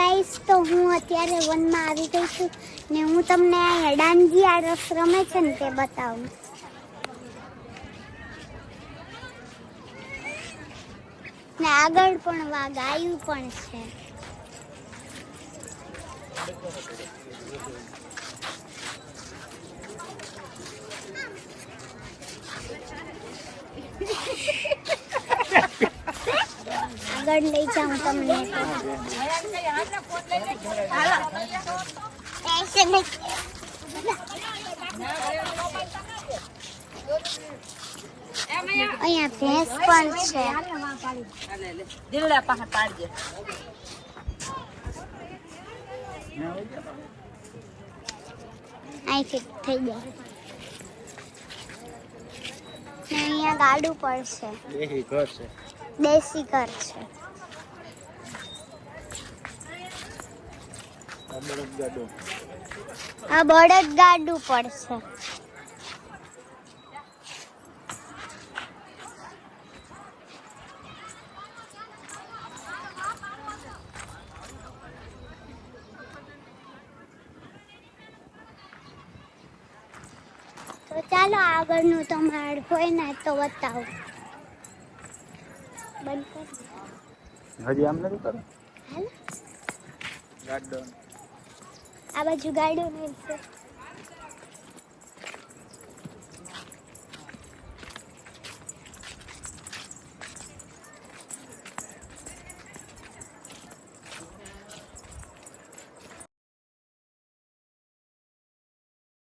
Guys તો હું અત્યારે વનમાં આવી ગઈ છું ને હું તમને અહીંયા ડાંગિયા રસ રમે છે ને તે બતાવું. ને આગળ પણ ગાયું પણ છે. આગળ લઈ જાઉં તમને. અહીંયા ભેંસ પણ છે. અહીંથી થઈ જાય. અહીંયા ગાડું પણ છે. દેશી ઘર છે. આ બળદ ગાડું પડશે. તો ચાલો આગળનું તમારું હોય ને તો બતાવો. બંધ કર. હજી આમ નથી કરો. હાલ ગાડો આ બાજુ ગાડું નહીં છે.